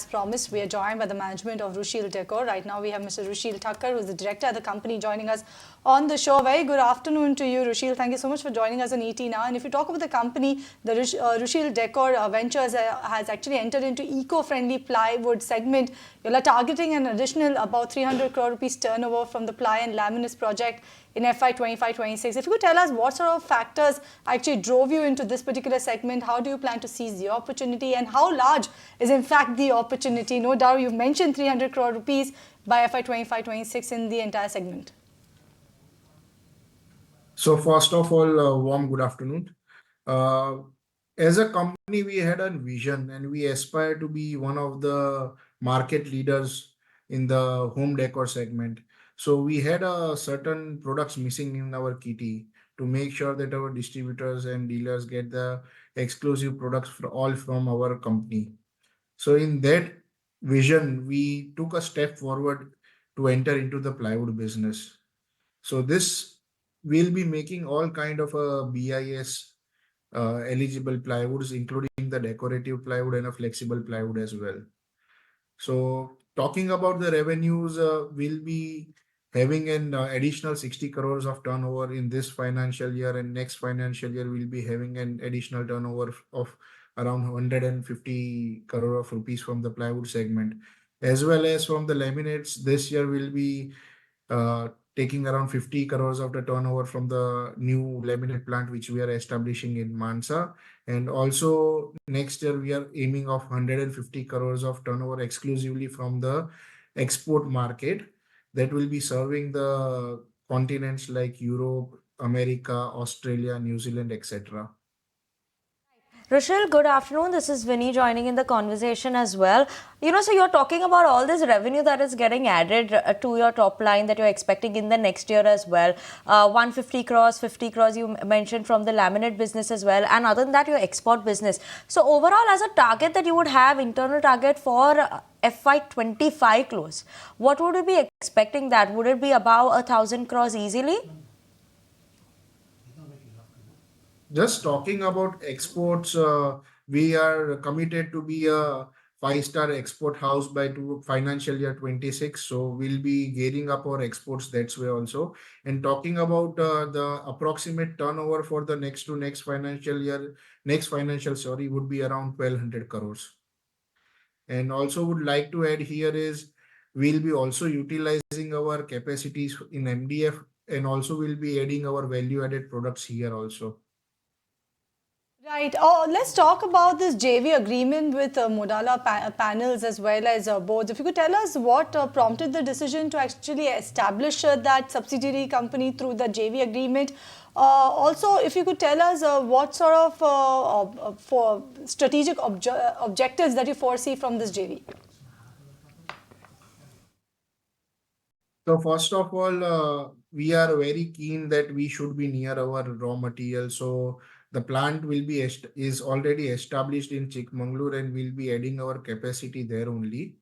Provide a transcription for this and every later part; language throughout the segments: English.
promised, we are joined by the management of Rushil Decor. Right now, we have Mr. Rushil Thakkar, who is the director of the company, joining us on the show. Very good afternoon to you, Rushil. Thank you so much for joining us on ET Now. And if you talk about the company, the Rushil Decor Ventures has actually entered into eco-friendly plywood segment. You're targeting an additional about 300 crore rupees turnover from the ply and laminates project in FY 25-26. If you could tell us what sort of factors actually drove you into this particular segment, how do you plan to seize the opportunity, and how large is in fact the opportunity? No doubt you've mentioned 300 crore rupees by FY 25-26 in the entire segment. So first of all, warm good afternoon. As a company, we had a vision and we aspire to be one of the market leaders in the home decor segment. So we had certain products missing in our kitty to make sure that our distributors and dealers get the exclusive products all from our company. So in that vision, we took a step forward to enter into the plywood business. So this will be making all kind of a BIS eligible plywoods, including the decorative plywood and a flexible plywood as well. So talking about the revenues, we'll be having an additional 60 crores of turnover in this financial year, and next financial year we'll be having an additional turnover of around 150 crore of rupees from the plywood segment, as well as from the laminates. This year we'll be taking around 50 crores of the turnover from the new laminate plant which we are establishing in Mansa, and also next year we are aiming of 150 crores of turnover exclusively from the export market that will be serving the continents like Europe, America, Australia, New Zealand, etc. Rushil, good afternoon. This is Vinny joining in the conversation as well. So you're talking about all this revenue that is getting added to your top line that you're expecting in the next year as well. 150 crores, 50 crores you mentioned from the laminate business as well. And other than that, your export business. So overall, as a target that you would have, internal target for FY 25 close, what would you be expecting that? Would it be above 1,000 crores easily? Just talking about exports, we are committed to be a 5-star export house by financial year 26. So we'll be gearing up our exports that way also. And talking about the approximate turnover for the next financial year, would be around 1,200 crores. And also would like to add here is we'll be also utilizing our capacities in MDF, and also we'll be adding our value-added products here also. Right. Oh, let's talk about this JV agreement with Modala Panels as well as boards. If you could tell us what prompted the decision to actually establish that subsidiary company through the JV agreement. Also, if you could tell us what sort of for strategic objectives that you foresee from this JV. So first of all, we are very keen that we should be near our raw material. So the plant will be is already established in Chikmagalur, and we'll be adding our capacity there only,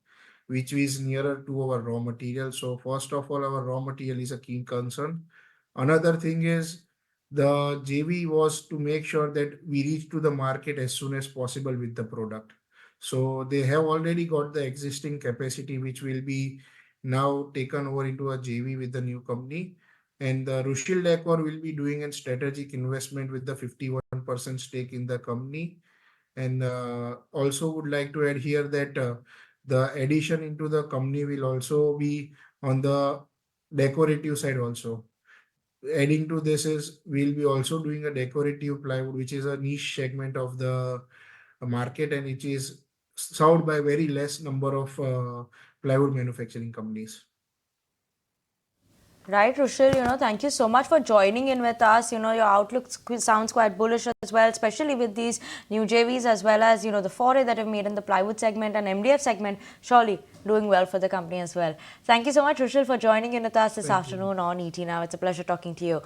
which is nearer to our raw material. So first of all, our raw material is a key concern. Another thing is the JV was to make sure that we reach to the market as soon as possible with the product. So they have already got the existing capacity, which will be now taken over into a JV with the new company. And Rushil Decor will be doing a strategic investment with the 51% stake in the company. And also would like to add here that the addition into the company will also be on the decorative side also. Adding to this is we'll be also doing a decorative plywood, which is a niche segment of the market, and it is served by very less number of plywood manufacturing companies. Right, Rushil, thank you so much for joining in with us. Your outlook sounds quite bullish as well, especially with these new JVs as well as, the foray that have made in the plywood segment and MDF segment, surely doing well for the company as well. Thank you so much, Rushil, for joining in with us this afternoon on ET Now. It's a pleasure talking to you.